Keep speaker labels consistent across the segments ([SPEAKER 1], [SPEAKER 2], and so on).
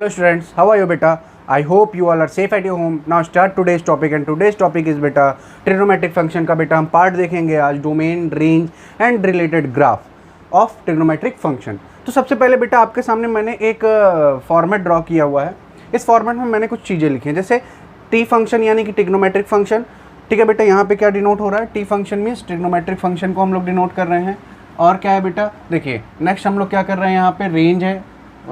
[SPEAKER 1] Hello students, how are you beta? I hope you all are safe at your home. Now start today's topic and today's topic is beta trigonometric function का बेटा हम part देखेंगे आज domain range and related graph of trigonometric function. तो सबसे पहले बेटा आपके सामने मैंने एक फॉर्मेट ड्रॉ किया हुआ है। इस फॉर्मेट में मैंने कुछ चीज़ें लिखी हैं जैसे टी फंक्शन यानी कि ट्रिग्नोमेट्रिक फंक्शन। ठीक है बेटा, यहाँ पे क्या डिनोट हो रहा है? T function means trigonometric function को हम लोग डिनोट कर रहे हैं। और क्या है बेटा, देखिए नेक्स्ट हम लोग क्या कर रहे हैं, यहाँ पे रेंज है,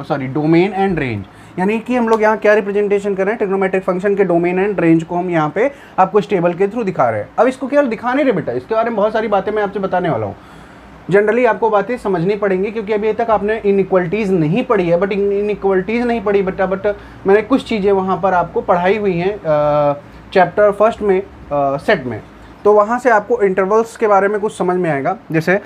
[SPEAKER 1] सॉरी डोमेन एंड रेंज, यानी कि हम लोग यहाँ क्या रिप्रेजेंटेशन कर रहे हैं, ट्रिग्नोमेट्रिक फंक्शन के डोमेन एंड रेंज को हम यहाँ पे आपको इस टेबल के थ्रू दिखा रहे हैं। अब इसको केवल दिखाने रहे बेटा, इसके बारे में बहुत सारी बातें मैं आपसे बताने वाला हूँ। जनरली आपको बातें समझनी पड़ेंगी क्योंकि अभी तक आपने इनइक्वलिटीज़ नहीं पढ़ी है, बट इनइक्वलिटीज़ नहीं पढ़ी बेटा, बट मैंने कुछ चीज़ें वहाँ पर आपको पढ़ाई हुई हैं चैप्टर फर्स्ट में सेट में, तो वहाँ से आपको इंटरवल्स के बारे में कुछ समझ में आएगा। जैसे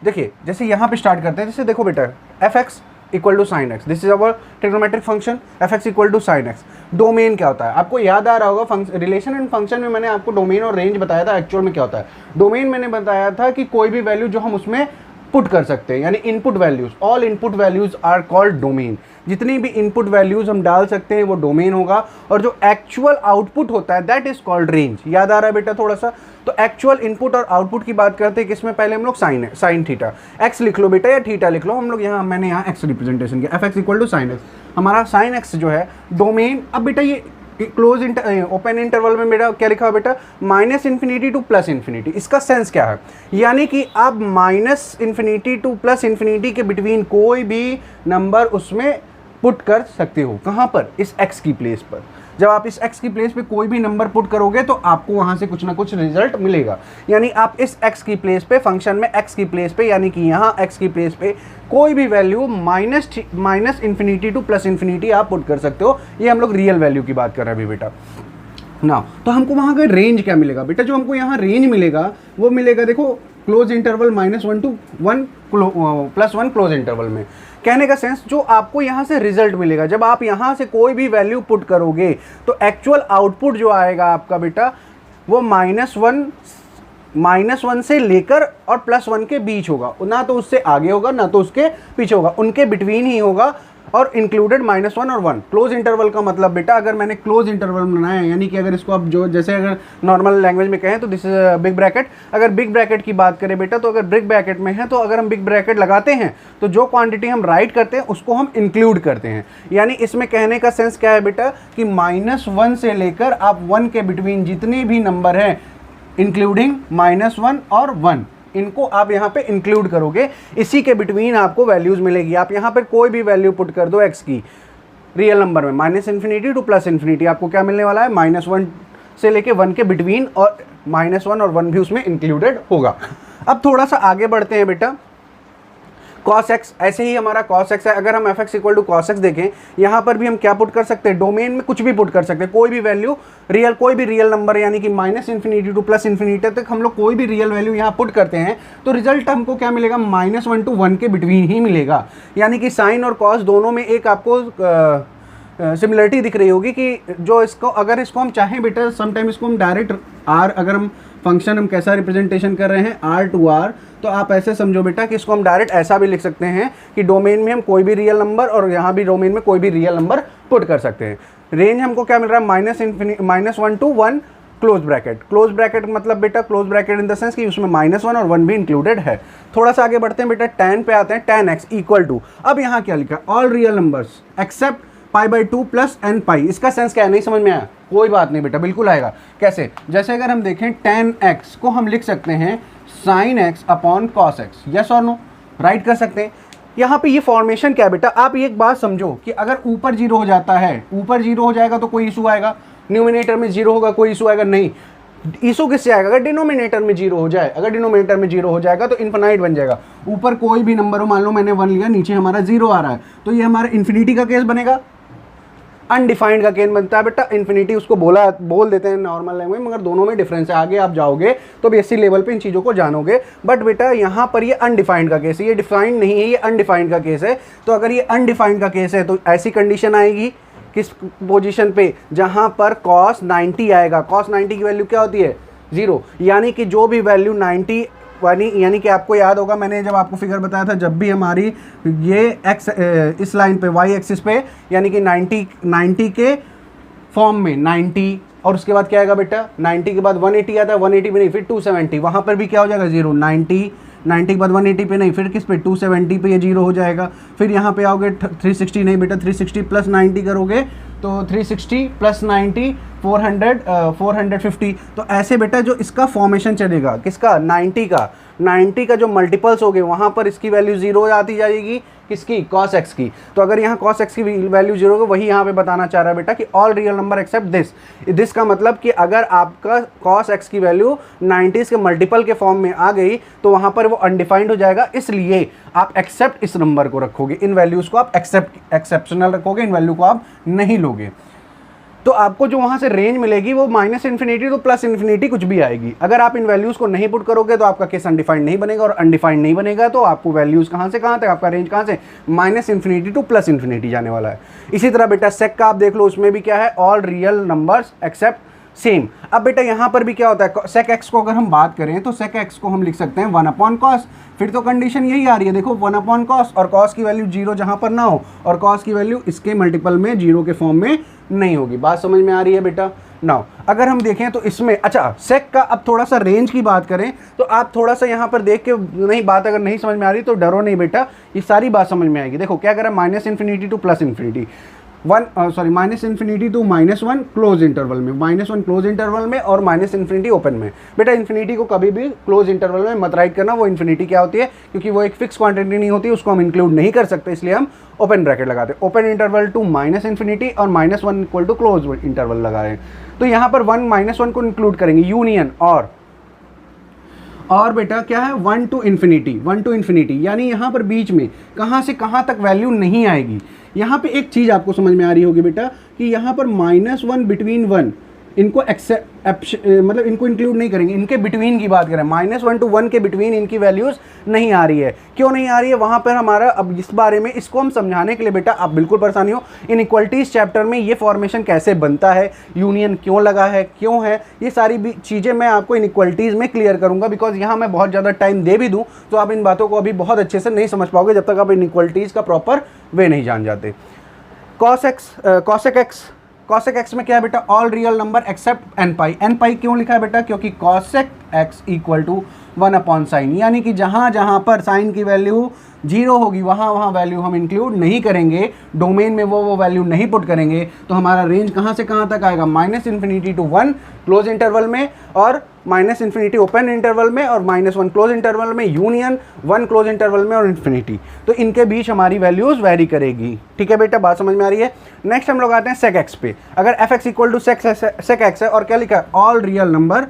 [SPEAKER 1] देखिए, जैसे यहाँ पे स्टार्ट करते हैं, जैसे देखो बेटा F X equal to sine X, this is our trigonometric function, F X equal to sine X. Domain क्या होता है आपको याद आ रहा होगा, रिलेशन एंड फंक्शन में मैंने आपको डोमेन और रेंज बताया था। एक्चुअल में क्या होता है, डोमेन मैंने बताया था कि कोई भी वैल्यू जो हम उसमें पुट कर सकते हैं, यानी input values, all input values are called domain. जितनी भी इनपुट वैल्यूज हम डाल सकते हैं वो डोमेन होगा, और जो एक्चुअल आउटपुट होता है दैट इज कॉल्ड रेंज। याद आ रहा है बेटा थोड़ा सा? तो एक्चुअल इनपुट और आउटपुट की बात करते हैं किसमें, पहले हम लोग साइन थीटा, एक्स लिख लो बेटा या थीटा लिख लो, हम लोग यहाँ मैंने यहाँ एक्स रिप्रेजेंटेशन किया, F X equal to sine X, हमारा साइन एक्स जो है डोमेन। अब बेटा ये क्लोज ओपन इंटरवल में बेटा क्या लिखा हुआ बेटा, minus infinity two plus infinity. इसका सेंस क्या है, यानी कि आप minus infinity two plus infinity के बिटवीन कोई भी नंबर उसमें पुट कर सकते हो। कहाँ पर? इस x की प्लेस पर। जब आप इस x की प्लेस पे कोई भी नंबर पुट करोगे तो आपको वहाँ से कुछ ना कुछ रिजल्ट मिलेगा। यानी आप इस x की प्लेस पे, फंक्शन में x की प्लेस पे, यानी कि यहाँ x की प्लेस पे कोई भी value minus infinity two plus infinity आप पुट कर सकते हो। ये हम लोग रियल वैल्यू की बात कर रहे हैं अभी बेटा ना। तो हमको वहाँ का रेंज क्या मिलेगा बेटा, जो हमको यहाँ रेंज मिलेगा वो मिलेगा, देखो close interval -1 to 1 +1 close interval में। कहने का सेंस जो आपको यहाँ से रिजल्ट मिलेगा, जब आप यहाँ से कोई भी वैल्यू पुट करोगे तो एक्चुअल आउटपुट जो आएगा आपका बेटा वो -1 से लेकर और +1 के बीच होगा, ना तो उससे आगे होगा ना तो उसके पीछे होगा, उनके बिटवीन ही होगा, और इंक्लूडेड -1 और 1। क्लोज इंटरवल का मतलब बेटा, अगर मैंने क्लोज इंटरवल बनाया है, यानी कि अगर इसको आप जो जैसे अगर नॉर्मल लैंग्वेज में कहें तो दिस इज बिग ब्रैकेट। अगर बिग ब्रैकेट की बात करें बेटा, तो अगर बिग ब्रैकेट में है तो अगर हम बिग ब्रैकेट लगाते हैं तो जो क्वांटिटी हम राइट करते हैं उसको हम इंक्लूड करते हैं। यानी इसमें कहने का सेंस क्या है बेटा कि -1 से लेकर आप 1 के बिटवीन जितने भी नंबर हैं, इंक्लूडिंग -1 और 1, इनको आप यहाँ पे इंक्लूड करोगे, इसी के बिटवीन आपको वैल्यूज मिलेगी। आप यहाँ पर कोई भी वैल्यू पुट कर दो x की रियल नंबर में, -इन्फिनिटी टू +इन्फिनिटी, आपको क्या मिलने वाला है, -1 से लेके 1 के बिटवीन, और -1 और 1 भी उसमें इंक्लूडेड होगा। अब थोड़ा सा आगे बढ़ते हैं बेटा, cos x, ऐसे ही हमारा cos x है। अगर हम f x equal to cos x देखें, यहाँ पर भी हम क्या पुट कर सकते हैं, डोमेन में कुछ भी पुट कर सकते हैं, कोई भी वैल्यू रियल, कोई भी रियल नंबर, यानी कि -इन्फिनिटी टू +इन्फिनिटी तक हम लोग कोई भी रियल वैल्यू यहाँ पुट करते हैं तो रिजल्ट हमको क्या मिलेगा, -1 to 1 के बिटवीन ही मिलेगा। यानी कि साइन और cos दोनों में एक आपको सिमिलरिटी दिख रही होगी कि जो इसको, अगर इसको हम चाहें बेटा, समटाइम इसको हम डायरेक्ट r, अगर हम फंक्शन हम कैसा रिप्रेजेंटेशन कर रहे हैं r to r, तो आप ऐसे समझो बेटा कि इसको हम डायरेक्ट ऐसा भी लिख सकते हैं कि डोमेन में हम कोई भी रियल नंबर और यहाँ भी डोमेन में कोई भी रियल नंबर पुट कर सकते हैं। रेंज हमको क्या मिल रहा है, -1 to 1 close bracket. Close bracket मतलब बेटा close bracket in the sense कि उसमें -1 और 1 भी इंक्लूडेड है। थोड़ा सा आगे बढ़ते हैं बेटा, tan पे आते हैं, tan x इक्वल टू, अब यहाँ क्या लिखा, all real numbers except π/2 + n π। इसका सेंस क्या है, नहीं समझ में आया? कोई बात नहीं बेटा, बिल्कुल आएगा। कैसे? जैसे अगर हम देखें tan x को हम लिख सकते हैं sin x upon cos x, yes और नो, राइट कर सकते हैं। यहाँ पे ये फॉर्मेशन क्या है बेटा, आप एक बात समझो कि अगर ऊपर 0 हो जाता है, ऊपर 0 हो जाएगा तो कोई इशू आएगा, न्यूमिनेटर में 0 होगा कोई इशू आएगा नहीं। इशू किससे आएगा, अगर डिनोमिनेटर में 0 हो जाए, अगर डिनोमिनेटर में 0 हो जाएगा तो इन्फिनाइट बन जाएगा। ऊपर कोई भी नंबर हो, मान लो मैंने 1 लिया, नीचे हमारा 0 आ रहा है, तो ये हमारा इन्फिनिटी का केस बनेगा, अनडिफाइंड का केस बनता है बेटा। इन्फिनिटी उसको बोल देते हैं नॉर्मल लैंग्वेज, मगर दोनों में डिफरेंस है। आगे आप जाओगे तो बेसिक लेवल पे इन चीज़ों को जानोगे, बट बेटा यहाँ पर ये अनडिफाइंड का केस है, ये डिफाइंड नहीं है, ये अनडिफाइंड का केस है। तो अगर ये अनडिफाइंड का केस है तो ऐसी कंडीशन आएगी किस पोजीशन पे, जहाँ पर cos 90 आएगा। cos 90 की वैल्यू क्या होती है, 0, यानी कि जो भी वैल्यू 90 यानी कि आपको याद होगा मैंने जब आपको फिगर बताया था, जब भी हमारी ये एक्स इस लाइन पे वाई एक्सिस पे यानी कि 90 के फॉर्म में 90 और उसके बाद क्या आएगा बेटा 90 के बाद 180 आता है, 180 पे नहीं फिर 270, वहाँ पर भी क्या हो जाएगा 0, 90 के बाद 180 पे नहीं फिर किस पे 270 पे ये 0 हो जाएगा। फिर यहाँ पे आओगे 360 नहीं बेटा 360 प्लस 90 करोगे तो 360 प्लस 90 450। तो ऐसे बेटा जो इसका फॉर्मेशन चलेगा किसका 90 का जो मल्टीपल्स हो गए वहाँ पर इसकी वैल्यू 0 आती जाएगी, किसकी cos x की। तो अगर यहाँ cos x की वैल्यू 0 होगी, वही यहाँ पे बताना चाह रहा है बेटा कि all real number except this का मतलब कि अगर आपका cos x की वैल्यू 90s के मल्टीपल के फॉर्म में आ गई तो वहाँ पर वो अनडिफाइंड हो जाएगा, इसलिए आप एक्सेप्ट इस नंबर को रखोगे, इन वैल्यूज़ को आप एक्सेप्शनल रखोगे, इन वैल्यू को आप नहीं लोगे। तो आपको जो वहाँ से रेंज मिलेगी वो -इन्फिनिटी टू +इन्फिनिटी कुछ भी आएगी। अगर आप इन वैल्यूज़ को नहीं पुट करोगे तो आपका केस अनडिफाइंड नहीं बनेगा, और अनडिफाइंड नहीं बनेगा तो आपको वैल्यूज़ कहाँ से कहाँ तक, आपका रेंज कहाँ से -इन्फिनिटी टू +इन्फिनिटी जाने वाला है। इसी तरह बेटा सेक का आप देख लो, उसमें भी क्या है all real numbers accept same. अब बेटा यहाँ पर भी क्या होता है, सेक एक्स को अगर हम बात करें तो सेक एक्स को हम लिख सकते हैं 1/cos। फिर तो कंडीशन यही आ रही है, देखो 1/cos और cos की वैल्यू 0 जहाँ पर ना हो और cos की वैल्यू इसके मल्टीपल में 0 के फॉर्म में नहीं होगी। बात समझ में आ रही है बेटा। नाउ अगर हम देखें तो इसमें अच्छा सेक का अब थोड़ा सा रेंज की बात करें तो आप थोड़ा सा यहाँ पर देख के नहीं, बात अगर नहीं समझ में आ रही तो डरो नहीं बेटा, ये सारी बात समझ में आएगी। देखो क्या करें -infinity to +infinity, -infinity to -1 close interval में, -1 क्लोज इंटरवल में और -इन्फिनिटी ओपन में। बेटा इन्फिनिटी को कभी भी क्लोज इंटरवल में मत राइट करना, वो इन्फिनिटी क्या होती है, क्योंकि वो एक फिक्स क्वांटिटी नहीं होती, उसको हम इंक्लूड नहीं कर सकते, इसलिए हम ओपन ब्रैकेट लगाते हैं। ओपन इंटरवल टू -इन्फिनिटी और -1 इक्वल टू क्लोज इंटरवल लगा रहे हैं, तो यहाँ पर 1 को इंक्लूड करेंगे, यूनियन और बेटा क्या है 1 टू इन्फिनिटी, यानी यहाँ पर बीच में कहाँ से कहाँ तक वैल्यू नहीं आएगी। यहाँ पे एक चीज़ आपको समझ में आ रही होगी बेटा कि यहाँ पर -1 बिटवीन 1 इनको मतलब इनको इंक्लूड नहीं करेंगे, इनके बिटवीन की बात करें, -1 टू 1 के बिटवीन इनकी वैल्यूज़ नहीं आ रही है। क्यों नहीं आ रही है वहाँ पर हमारा, अब इस बारे में इसको हम समझाने के लिए बेटा आप बिल्कुल परेशानी हो, इनइक्वलिटीज़ चैप्टर में ये फॉर्मेशन कैसे बनता है, यूनियन क्यों लगा है, क्यों है, ये सारी भी चीज़ें मैं आपको इनइक्वलिटीज़ में क्लियर करूँगा, बिकॉज यहाँ मैं बहुत ज़्यादा टाइम दे भी दूँ तो आप इन बातों को अभी बहुत अच्छे से नहीं समझ पाओगे जब तक आप इनइक्वलिटीज़ का प्रॉपर वे नहीं जान जाते। cosec x में क्या है बेटा all real number except n पाई क्यों लिखा है बेटा, क्योंकि cosec x equal to 1/sin, यानी कि जहाँ जहाँ पर साइन की वैल्यू 0 होगी वहाँ वैल्यू हम इंक्लूड नहीं करेंगे, डोमेन में वो वैल्यू नहीं पुट करेंगे, तो हमारा रेंज कहाँ से कहाँ तक आएगा -इन्फिनिटी टू 1 क्लोज इंटरवल में और -इन्फिनिटी ओपन इंटरवल में और -1 क्लोज इंटरवल में, यूनियन 1 क्लोज इंटरवल में और इन्फिनिटी, तो इनके बीच हमारी वैल्यूज़ वेरी करेगी। ठीक है बेटा, बात समझ में आ रही है। नेक्स्ट हम लोग आते हैं सेक एक्स पे। अगर F X equal to sec X है और क्या लिखा है ऑल रियल नंबर,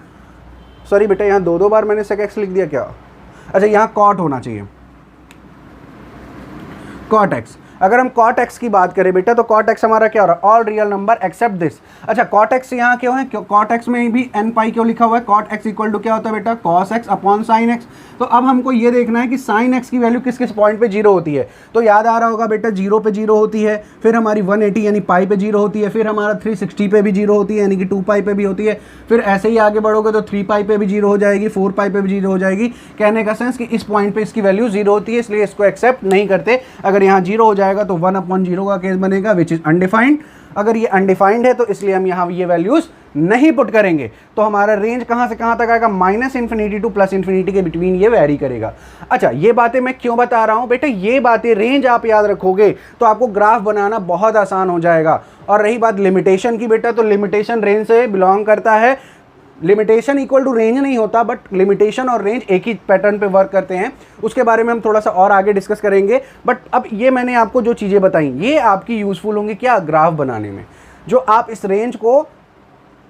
[SPEAKER 1] सॉरी बेटा यहाँ दो बार मैंने सेक एक्स लिख दिया क्या, अच्छा यहाँ कॉट होना चाहिए, कॉट एक्स। अगर हम कॉट एक्स की बात करें बेटा तो कॉट एक्स हमारा क्या हो रहा है all real number except this. अच्छा कॉट एक्स यहाँ क्यों है, कॉट एक्स में भी n पाई क्यों लिखा हुआ है, कॉट एक्स इक्वल टू क्या होता है बेटा cos x upon sine x. तो अब हमको ये देखना है कि साइन एक्स की वैल्यू किस किस पॉइंट पे 0 होती है, तो याद आ रहा होगा बेटा 0 पे 0 होती है, फिर हमारी 180 यानी पाई पे 0 होती है, फिर हमारा 360 पे भी 0 होती है यानी कि 2 पाई पे भी होती है, फिर ऐसे ही आगे बढ़ोगे तो 3 पाई पे भी 0 हो जाएगी, 4 पाई पे भी 0 हो जाएगी। कहने का सेंस कि इस पॉइंट पे इसकी वैल्यू 0 होती है, इसलिए इसको एक्सेप्ट नहीं करते। अगर यहाँ 0 हो जाएगा तो 1/0 का केस बनेगा विच इज अनडिफाइंड। अगर ये अनडिफाइंड है तो इसलिए हम यहाँ ये वैल्यूज नहीं पुट करेंगे, तो हमारा रेंज कहाँ से कहाँ तक आएगा -इन्फिनिटी टू +इन्फिनिटी के बिटवीन ये वेरी करेगा। अच्छा ये बातें मैं क्यों बता रहा हूँ बेटा, ये बातें रेंज आप याद रखोगे तो आपको ग्राफ बनाना बहुत आसान हो जाएगा। और रही बात लिमिटेशन की बेटा, तो लिमिटेशन रेंज से बिलोंग करता है, लिमिटेशन इक्वल टू रेंज नहीं होता, बट लिमिटेशन और रेंज एक ही पैटर्न पे वर्क करते हैं, उसके बारे में हम थोड़ा सा और आगे डिस्कस करेंगे। बट अब ये मैंने आपको जो चीज़ें बताई ये आपकी यूज़फुल होंगी क्या ग्राफ बनाने में, जो आप इस रेंज को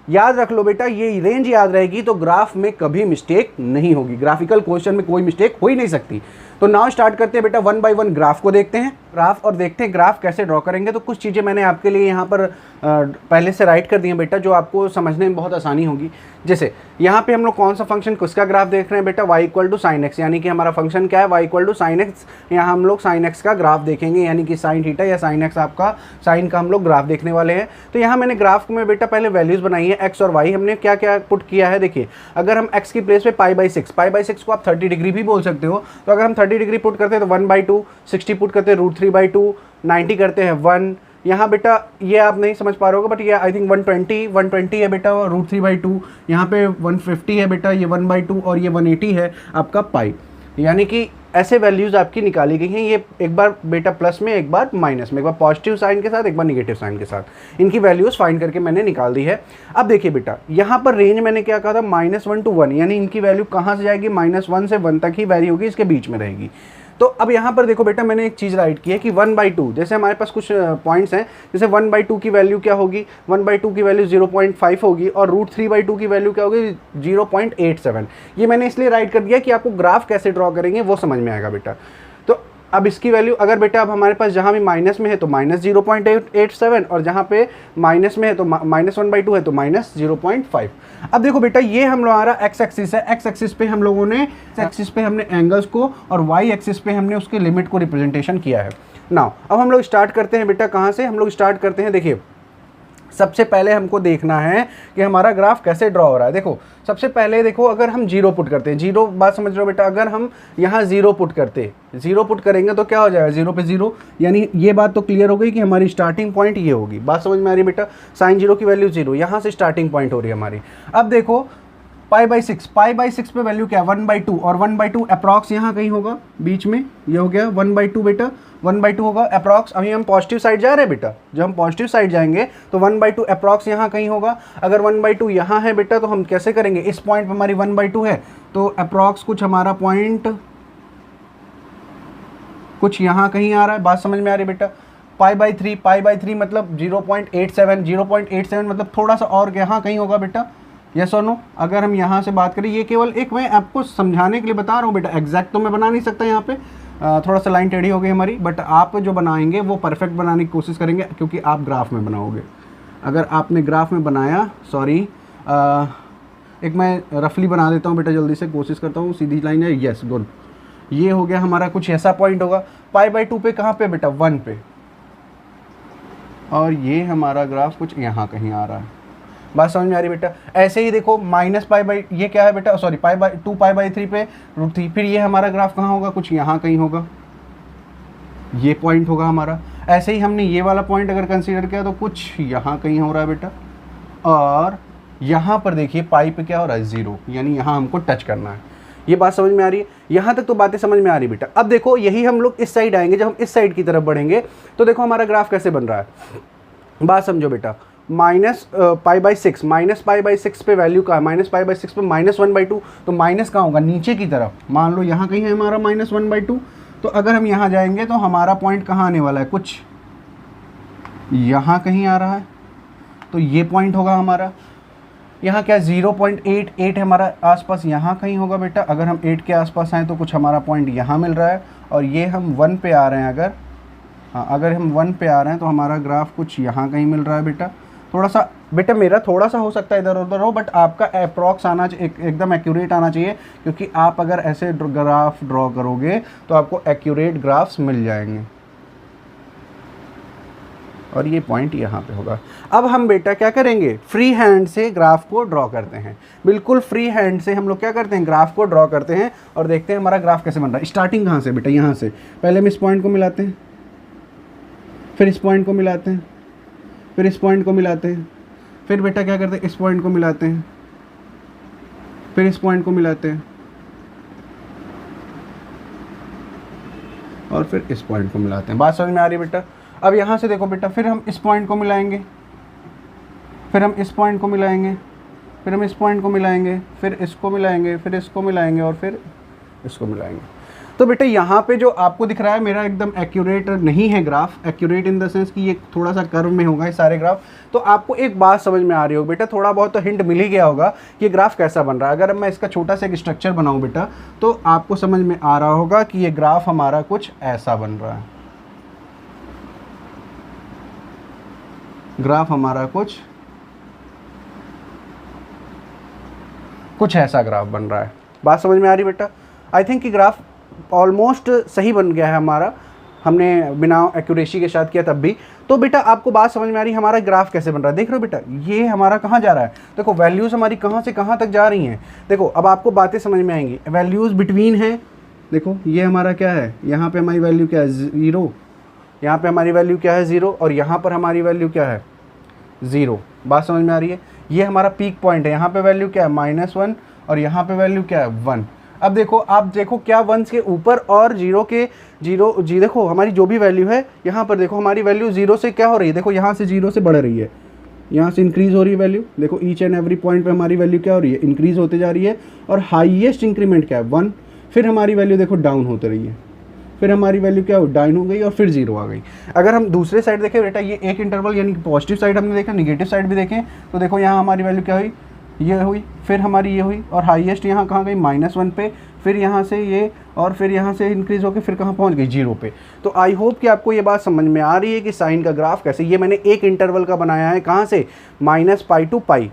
[SPEAKER 1] याद रख लो बेटा, ये रेंज याद रहेगी तो ग्राफ में कभी मिस्टेक नहीं होगी, ग्राफिकल क्वेश्चन में कोई मिस्टेक हो ही नहीं सकती। तो नाउ स्टार्ट करते हैं बेटा 1 बाय 1 ग्राफ को देखते हैं, ग्राफ और देखते हैं ग्राफ कैसे ड्रॉ करेंगे। तो कुछ चीज़ें मैंने आपके लिए यहाँ पर पहले से राइट कर दी हैं बेटा, जो आपको समझने में बहुत आसानी होगी। जैसे यहाँ पे हम लोग कौन सा फंक्शन किसका ग्राफ देख रहे हैं बेटा, y equal to sine X, यानी कि हमारा फंक्शन क्या है y equal to sine X. यहाँ हम लोग साइन एक्स का ग्राफ देखेंगे, यानी कि साइन थीटा या साइन एक्स आपका साइन का हम लोग ग्राफ देखने वाले हैं। तो यहाँ मैंने ग्राफ में बेटा पहले वैल्यूज़ बनाई है एक्स और वाई हमने क्या क्या पुट किया है। देखिए अगर हम एक्स की प्लेस पे पाई बाई सिक्स को आप 30 डिग्री भी बोल सकते हो, तो अगर हम 30 डिग्री पुट करते हैं तो 1/2, 60 पुट करते हैं √3/2, 90 करते हैं 1। यहाँ बेटा ये आप नहीं समझ पा रहे होगे, बट ये आई थिंक 120 है बेटा, √3/2। यहाँ पे 150 है बेटा, ये 1/2, और ये 180 है आपका पाई। यानी कि ऐसे वैल्यूज़ आपकी निकाली गई हैं। ये एक बार बेटा प्लस में, एक बार माइनस में, एक बार पॉजिटिव साइन के साथ, एक बार निगेटिव साइन के साथ, इनकी वैल्यूज़ फाइंड करके मैंने निकाल दी है। अब देखिए बेटा यहाँ पर रेंज मैंने क्या कहा था, -1 to 1, यानी इनकी वैल्यू कहाँ से जाएगी, -1 से 1 तक ही वैरी होगी, इसके बीच में रहेगी। तो अब यहाँ पर देखो बेटा मैंने एक चीज़ राइट की है कि 1/2, जैसे हमारे पास कुछ पॉइंट्स हैं, जैसे 1/2 की वैल्यू क्या होगी, 1/2 की वैल्यू 0.5 होगी, और √3/2 की वैल्यू क्या होगी, 0.87। ये मैंने इसलिए राइट कर दिया कि आपको ग्राफ कैसे ड्रॉ करेंगे वो समझ में आएगा बेटा। तो अब इसकी वैल्यू अगर बेटा अब हमारे पास जहाँ भी माइनस में है तो -0.87, और जहाँ पे माइनस में है तो -1/2 है तो -0.5। अब देखो बेटा ये हम लोग हमारा एक्स एक्सिस है, एक्स एक्सिस पे हम लोगों ने एक्सिस पे हमने एंगल्स को, और वाई एक्सिस पे हमने उसके लिमिट को रिप्रेजेंटेशन किया है। नाउ अब हम लोग स्टार्ट करते हैं बेटा, कहाँ से हम लोग स्टार्ट करते हैं। देखिए सबसे पहले हमको देखना है कि हमारा ग्राफ कैसे ड्रॉ हो रहा है। देखो सबसे पहले देखो अगर हम 0 पुट करते हैं, 0 बात समझ रहे हो बेटा, अगर हम यहाँ 0 पुट करते, 0 पुट करेंगे तो क्या हो जाएगा, 0 पे 0, यानी ये बात तो क्लियर हो गई कि हमारी स्टार्टिंग पॉइंट ये होगी। बात समझ में आ रही है बेटा, sin 0 की वैल्यू 0, यहाँ से स्टार्टिंग पॉइंट हो रही है हमारी। अब देखो पाई बाई सिक्स पे वैल्यू क्या है, 1/2, और 1/2 अप्रॉक्स यहाँ कहीं होगा बीच में, ये हो गया 1/2 बेटा, 1/2 होगा अप्रॉक्स। अभी हम पॉजिटिव साइड जा रहे हैं बेटा, जब हम पॉजिटिव साइड जाएंगे तो 1/2 अप्रॉक्स यहाँ कहीं होगा। अगर 1/2 यहाँ है बेटा तो हम कैसे करेंगे, इस पॉइंट पर हमारी 1/2 है तो अप्रॉक्स कुछ हमारा पॉइंट कुछ यहाँ कहीं आ रहा है। बात समझ में आ रही है बेटा। पाई बाई थ्री मतलब 0.87 मतलब थोड़ा सा और यहाँ कहीं होगा बेटा, यस और नो। अगर हम यहाँ से बात करें, ये केवल एक मैं आपको समझाने के लिए बता रहा हूँ बेटा, एग्जैक्ट तो मैं बना नहीं सकता यहाँ पे, थोड़ा सा लाइन टेढ़ी हो गई हमारी, बट आप जो बनाएंगे वो परफेक्ट बनाने की कोशिश करेंगे, क्योंकि आप ग्राफ में बनाओगे। अगर आपने ग्राफ में बनाया, सॉरी एक मैं रफली बना देता हूँ बेटा, जल्दी से कोशिश करता हूँ, सीधी लाइन है, यस गुड। ये हो गया हमारा, कुछ ऐसा पॉइंट होगा पाई/2 पे, कहाँ पे बेटा, 1 पे, और ये हमारा ग्राफ कुछ यहाँ कहीं आ रहा है। बात समझ में आ रही बेटा। ऐसे ही देखो ये क्या है बेटा, सॉरी पाई/3 पे √3, फिर ये हमारा ग्राफ कहाँ होगा, कुछ यहाँ कहीं होगा, ये पॉइंट होगा हमारा। ऐसे ही हमने ये वाला पॉइंट अगर कंसीडर किया तो कुछ यहाँ कहीं हो रहा है बेटा, और यहाँ पर देखिए पाई पे क्या हो रहा है, 0, यानी यहाँ हमको टच करना है। ये बात समझ में आ रही है, यहाँ तक तो बातें समझ में आ रही बेटा। अब देखो यही हम लोग इस साइड आएंगे, जब हम इस साइड की तरफ बढ़ेंगे तो देखो हमारा ग्राफ कैसे बन रहा है। बात समझो बेटा, -पाई/6 पे वैल्यू का, -पाई/6 पे -1/2, तो माइनस कहाँ होगा, नीचे की तरफ। मान लो यहाँ कहीं है हमारा -1/2, तो अगर हम यहाँ जाएंगे तो हमारा पॉइंट कहाँ आने वाला है, कुछ यहाँ कहीं आ रहा है, तो ये पॉइंट होगा हमारा। यहाँ क्या 0.88 है हमारा आसपास, यहाँ कहीं होगा बेटा। अगर हम 8 के आसपास आएँ तो कुछ हमारा पॉइंट यहाँ मिल रहा है, और ये हम 1 पे आ रहे हैं अगर, हाँ अगर हम 1 पे आ रहे हैं तो हमारा ग्राफ कुछ यहाँ कहीं मिल रहा है बेटा। थोड़ा सा बेटा मेरा थोड़ा सा हो सकता है इधर उधर हो, बट आपका अप्रॉक्स आना चाहिए, एकदम एक्यूरेट आना चाहिए, क्योंकि आप अगर ऐसे ग्राफ ड्रॉ करोगे तो आपको एक्यूरेट ग्राफ्स मिल जाएंगे। और ये पॉइंट यहाँ पे होगा। अब हम बेटा क्या करेंगे, फ्री हैंड से ग्राफ को ड्रॉ करते हैं। बिल्कुल फ्री हैंड से हम लोग क्या करते हैं, ग्राफ को ड्रॉ करते हैं, और देखते हैं हमारा ग्राफ कैसे बन रहा है। स्टार्टिंग कहाँ से बेटा, यहाँ से। पहले हम इस पॉइंट को मिलाते हैं, फिर इस पॉइंट को मिलाते हैं, फिर इस पॉइंट को मिलाते हैं, फिर बेटा क्या करते हैं, इस पॉइंट को मिलाते हैं, फिर इस पॉइंट को मिलाते हैं, और फिर इस पॉइंट को मिलाते हैं। बात समझ में आ रही है बेटा। अब यहाँ से देखो बेटा, फिर हम इस पॉइंट को मिलाएंगे, फिर हम इस पॉइंट को मिलाएंगे, फिर हम इस पॉइंट को मिलाएंगे, फिर इसको मिलाएंगे, फिर इसको मिलाएंगे, और फिर इसको मिलाएंगे। तो बेटा यहाँ पे जो आपको दिख रहा है मेरा एकदम एक्यूरेट नहीं है graph, accurate in the sense कि ये थोड़ा सा कर्व में होगा ये सारे ग्राफ। तो आपको एक बात समझ में आ रही हो बेटा, थोड़ा बहुत तो हिंट मिल ही गया होगा कि ये ग्राफ कैसा बन रहा है। अगर मैं इसका छोटा सा एक स्ट्रक्चर बनाऊँ बेटा, तो आपको समझ में आ रहा होगा कि ये ग्राफ हमारा कुछ ऐसा बन रहा है। ग्राफ हमारा कुछ ऐसा ग्राफ बन रहा है। बात समझ में आ रही बेटा। आई थिंक कि ग्राफ ऑलमोस्ट सही बन गया है हमारा। हमने बिना एक्यूरेसी के साथ किया तब भी। तो बेटा आपको बात समझ में आ रही है हमारा ग्राफ कैसे बन रहा है। देख रहे हो बेटा ये हमारा कहाँ जा रहा है, देखो वैल्यूज़ हमारी कहाँ से कहाँ तक जा रही हैं। देखो अब आपको बातें समझ में आएंगी, वैल्यूज़ बिटवीन है। देखो ये हमारा क्या है, यहाँ पे हमारी वैल्यू क्या है 0, यहाँ पे हमारी वैल्यू क्या है 0, और यहाँ पर हमारी वैल्यू क्या है 0। बात समझ में आ रही है। ये हमारा पीक पॉइंट है, यहाँ पे वैल्यू क्या है -1 और यहाँ पे वैल्यू क्या है 1। अब देखो आप देखो क्या 1 के ऊपर और 0 के जी देखो हमारी जो भी वैल्यू है यहाँ पर देखो हमारी वैल्यू 0 से क्या हो रही है, देखो यहाँ से 0 से बढ़ रही है, यहाँ से इंक्रीज़ हो रही है वैल्यू। देखो ईच एंड एवरी पॉइंट पे हमारी वैल्यू क्या हो रही है, इंक्रीज़ होते जा रही है। और हाईएस्ट इंक्रीमेंट क्या है 1, फिर हमारी वैल्यू देखो डाउन होती रही है, फिर हमारी वैल्यू क्या हो डाउन हो गई और फिर 0 आ गई। अगर हम दूसरे साइड देखें बेटा, ये एक इंटरवल यानी कि पॉजिटिव साइड हमने देखा, निगेटिव साइड भी देखें तो देखो यहाँ हमारी वैल्यू क्या हुई, ये हुई, फिर हमारी ये हुई, और हाईएस्ट यहाँ कहाँ गई -1 पे, फिर यहाँ से ये, और फिर यहाँ से इंक्रीज़ होकर फिर कहाँ पहुँच गई 0 पे। तो आई होप कि आपको ये बात समझ में आ रही है कि साइन का ग्राफ कैसे, ये मैंने एक इंटरवल का बनाया है, कहाँ से -π to π,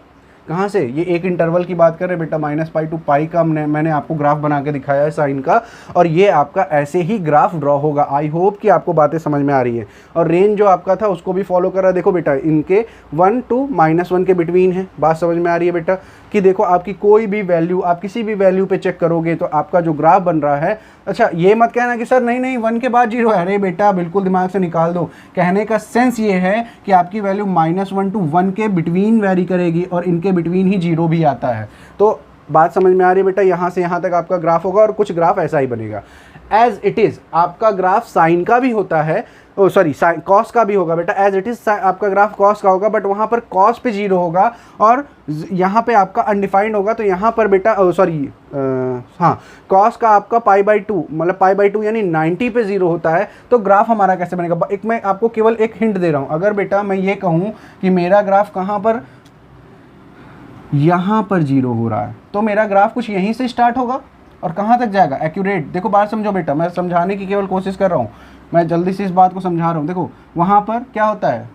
[SPEAKER 1] कहाँ से, ये एक इंटरवल की बात कर रहे बेटा, -π to π का मैंने आपको ग्राफ बना के दिखाया है साइन का, और ये आपका ऐसे ही ग्राफ ड्रॉ होगा। आई होप कि आपको बातें समझ में आ रही है। और रेंज जो आपका था उसको भी फॉलो कर रहा है। देखो बेटा इनके 1 to -1 के बिटवीन है। बात समझ में आ रही है बेटा कि देखो आपकी कोई भी वैल्यू, आप किसी भी वैल्यू पे चेक करोगे तो आपका जो ग्राफ बन रहा है, अच्छा ये मत कहना कि सर नहीं 1 के बाद 0 है, अरे बेटा बिल्कुल दिमाग से निकाल दो। कहने का सेंस ये है कि आपकी वैल्यू -1 to 1 के बिटवीन वेरी करेगी और इनके बिटवीन ही 0 भी आता है। तो बात समझ में आ रही है बेटा, यहाँ से यहाँ तक आपका ग्राफ होगा और कुछ ग्राफ ऐसा ही बनेगा। एज इट इज़ आपका ग्राफ साइन का भी होता है, सॉरी कॉस का भी होगा बेटा। एज इट इज़ आपका ग्राफ कॉस का होगा, बट वहाँ पर कॉस पे 0 होगा और यहाँ पे आपका अनडिफाइंड होगा। तो यहाँ पर बेटा सॉरी हाँ कॉस का आपका π/2 मतलब π/2 यानी 90 पे 0 होता है। तो ग्राफ हमारा कैसे बनेगा, एक मैं आपको केवल एक हिंट दे रहा हूँ। अगर बेटा मैं ये कहूँ कि मेरा ग्राफ कहाँ पर, यहाँ पर 0 हो रहा है, तो मेरा ग्राफ कुछ यहीं से स्टार्ट होगा और कहाँ तक जाएगा एक्यूरेट। देखो बात समझो बेटा, मैं समझाने की केवल कोशिश कर रहा हूँ, मैं जल्दी से इस बात को समझा रहा हूँ। देखो वहाँ पर क्या होता है,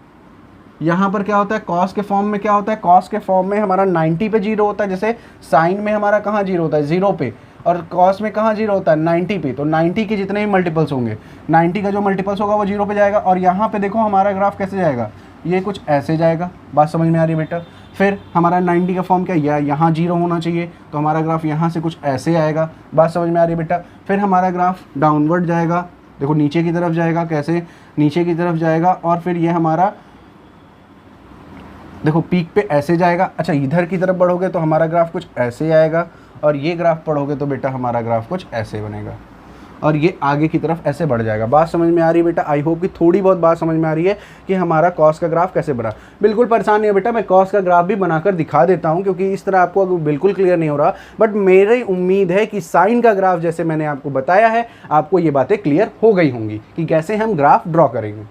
[SPEAKER 1] यहाँ पर क्या होता है, कॉस के फॉर्म में क्या होता है, कॉस के फॉर्म में हमारा 90 पे 0 होता है। जैसे साइन में हमारा कहाँ 0 होता है 0 पे, और कॉस में कहाँ 0 होता है 90 पे। तो 90 के जितने भी मल्टीपल्स होंगे, 90 का जो मल्टीपल्स होगा वो 0 पे जाएगा। और यहाँ पे देखो हमारा ग्राफ कैसे जाएगा, ये कुछ ऐसे जाएगा। बात समझ में आ रही है बेटा। फिर हमारा 90 का फॉर्म क्या है, यहाँ 0 होना चाहिए, तो हमारा ग्राफ यहाँ से कुछ ऐसे आएगा। बात समझ में आ रही है बेटा। फिर हमारा ग्राफ डाउनवर्ड जाएगा, देखो नीचे की तरफ जाएगा, कैसे नीचे की तरफ जाएगा, और फिर ये हमारा देखो पीक पे ऐसे जाएगा। अच्छा इधर की तरफ बढ़ोगे तो हमारा ग्राफ कुछ ऐसे आएगा, और ये ग्राफ पढ़ोगे तो बेटा हमारा ग्राफ कुछ ऐसे बनेगा, और ये आगे की तरफ ऐसे बढ़ जाएगा। बात समझ में आ रही है बेटा। आई होप कि थोड़ी बहुत बात समझ में आ रही है कि हमारा कॉस का ग्राफ कैसे बना। बिल्कुल परेशान नहीं है बेटा, मैं कॉस का ग्राफ भी बनाकर दिखा देता हूँ, क्योंकि इस तरह आपको बिल्कुल क्लियर नहीं हो रहा। बट मेरी उम्मीद है कि साइन का ग्राफ जैसे मैंने आपको बताया है, आपको ये बातें क्लियर हो गई होंगी कि कैसे हम ग्राफ ड्रॉ करेंगे।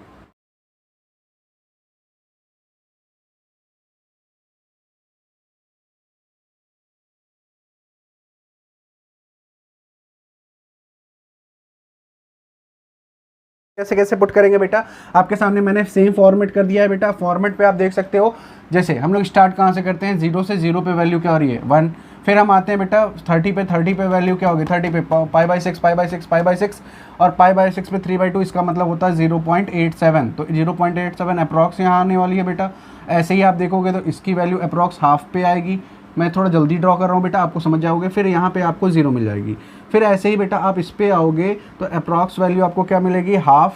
[SPEAKER 1] कैसे कैसे पुट करेंगे बेटा, आपके सामने मैंने सेम फॉर्मेट कर दिया है बेटा। फॉर्मेट पे आप देख सकते हो, जैसे हम लोग स्टार्ट कहाँ से करते हैं, 0 से 0 पे वैल्यू क्या हो रही है 1। फिर हम आते हैं बेटा 30 पे वैल्यू क्या होगी 30 पे π/6 π/6 और π/6 पे 3/2, इसका मतलब होता है 0.87। तो 0.87 अप्रॉक्स यहाँ आने वाली है बेटा। ऐसे ही आप देखोगे तो इसकी वैल्यू अप्रॉक्स हाफ पे आएगी। मैं थोड़ा जल्दी ड्रॉ कर रहा हूँ बेटा, आपको समझ जाओगे। फिर यहाँ पे आपको 0 मिल जाएगी। फिर ऐसे ही बेटा आप इस पे आओगे तो अप्रॉक्स वैल्यू आपको क्या मिलेगी, हाफ,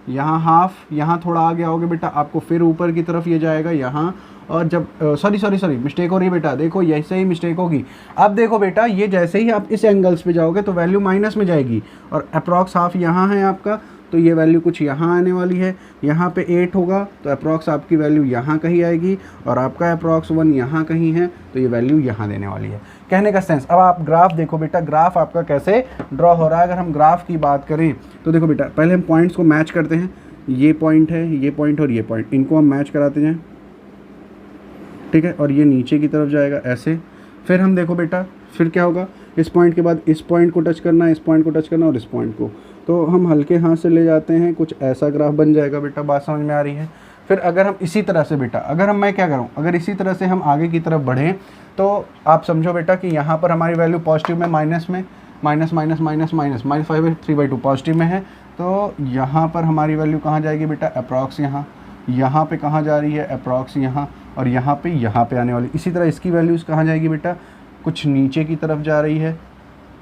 [SPEAKER 1] यहाँ हाफ, यहाँ थोड़ा आगे आओगे बेटा आपको फिर ऊपर की तरफ ये जाएगा यहाँ। और जब सॉरी मिस्टेक हो रही है बेटा, देखो ऐसे ही मिस्टेक होगी। अब देखो बेटा ये जैसे ही आप इस एंगल्स पे जाओगे तो वैल्यू माइनस में जाएगी, और अप्रॉक्स हाफ यहाँ है आपका, तो ये वैल्यू कुछ यहाँ आने वाली है। यहाँ पे 8 होगा तो अप्रॉक्स आपकी वैल्यू यहाँ कहीं आएगी, और आपका अप्रॉक्स 1 यहाँ कहीं है, तो ये वैल्यू यहाँ देने वाली है। कहने का सेंस, अब आप ग्राफ देखो बेटा, ग्राफ आपका कैसे ड्रॉ हो रहा है। अगर हम ग्राफ की बात करें तो देखो बेटा, पहले हम पॉइंट्स को मैच करते हैं। ये पॉइंट है, ये पॉइंट और ये पॉइंट, इनको हम मैच कराते जाएँ, ठीक है। और ये नीचे की तरफ जाएगा ऐसे। फिर हम देखो बेटा, फिर क्या होगा, इस पॉइंट के बाद इस पॉइंट को टच करना, इस पॉइंट को टच करना और इस पॉइंट को, तो हम हल्के हाथ से ले जाते हैं, कुछ ऐसा ग्राफ बन जाएगा बेटा। बात समझ में आ रही है। फिर अगर हम इसी तरह से बेटा, अगर मैं क्या करूँ, अगर इसी तरह से हम आगे की तरफ बढ़ें तो आप समझो बेटा कि यहाँ पर हमारी वैल्यू पॉजिटिव में, माइनस में, -5/3/2 पॉजिटिव में है, तो यहाँ पर हमारी वैल्यू कहाँ जाएगी बेटा, अप्रॉक्स यहाँ पे कहाँ जा रही है, अप्रॉक्स यहाँ पे आने वाली। इसी तरह इसकी वैल्यूज़ कहाँ जाएगी बेटा, कुछ नीचे की तरफ जा रही है,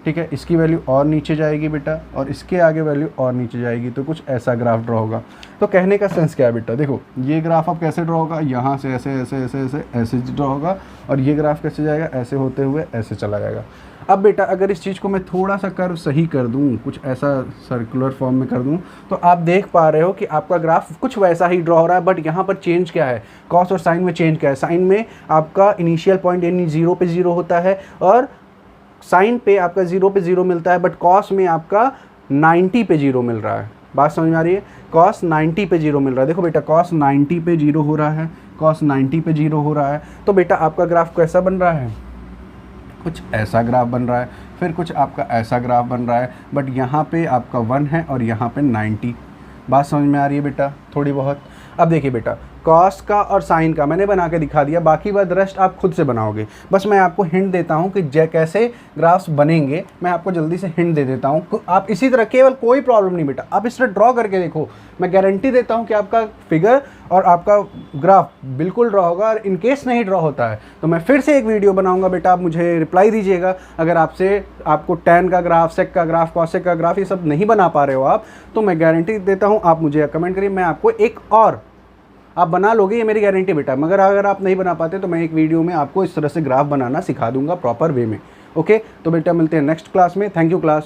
[SPEAKER 1] ठीक है, इसकी वैल्यू और नीचे जाएगी बेटा, और इसके आगे वैल्यू और नीचे जाएगी। तो कुछ ऐसा ग्राफ ड्रॉ होगा। तो कहने का सेंस क्या है बेटा, देखो ये ग्राफ अब कैसे ड्रॉ होगा, यहाँ से ऐसे ऐसे ऐसे ऐसे ऐसे ड्रॉ होगा, और ये ग्राफ कैसे जाएगा, ऐसे होते हुए ऐसे चला जाएगा। अब बेटा अगर इस चीज़ को मैं थोड़ा सा कर्व सही कर दूँ, कुछ ऐसा सर्कुलर फॉर्म में कर दूँ, तो आप देख पा रहे हो कि आपका ग्राफ कुछ वैसा ही ड्रॉ हो रहा है। बट यहाँ पर चेंज क्या है, कॉस और साइन में चेंज क्या है। साइन में आपका इनिशियल पॉइंट यानी 0 पे 0 होता है, और साइन पे आपका 0 पे 0 मिलता है, बट कॉस में आपका 90 पे 0 मिल रहा है। बात समझ में आ रही है, कॉस 90 पे 0 मिल रहा है। देखो बेटा कॉस 90 पे 0 हो रहा है, कॉस 90 पे 0 हो रहा है। तो बेटा आपका ग्राफ कैसा बन रहा है, कुछ ऐसा ग्राफ बन रहा है, फिर कुछ आपका ऐसा ग्राफ बन रहा है, बट यहाँ पे आपका 1 है और यहाँ पे 90। बात समझ में आ रही है बेटा थोड़ी बहुत। अब देखिए बेटा कॉस का और साइन का मैंने बना के दिखा दिया, बाकी बात रेस्ट आप खुद से बनाओगे। बस मैं आपको हिंट देता हूँ कि कैसे ग्राफ्स बनेंगे, मैं आपको जल्दी से हिंट दे देता हूँ। आप इसी तरह केवल कोई प्रॉब्लम नहीं बेटा, आप इस तरह ड्रॉ करके देखो, मैं गारंटी देता हूँ कि आपका फिगर और आपका ग्राफ बिल्कुल ड्रॉ होगा। और इनकेस नहीं ड्रॉ होता है तो मैं फिर से एक वीडियो बनाऊंगा बेटा, आप मुझे रिप्लाई दीजिएगा। अगर आपको tan का ग्राफ, सेक का ग्राफ, कॉसेक का ग्राफ ये सब नहीं बना पा रहे हो आप, तो मैं गारंटी देता हूँ आप मुझे कमेंट करिए, मैं आपको एक और आप बना लोगे, ये मेरी गारंटी बेटा। मगर अगर आप नहीं बना पाते तो मैं एक वीडियो में आपको इस तरह से ग्राफ बनाना सिखा दूंगा प्रॉपर वे में। ओके, तो बेटा मिलते हैं नेक्स्ट क्लास में। Thank you class.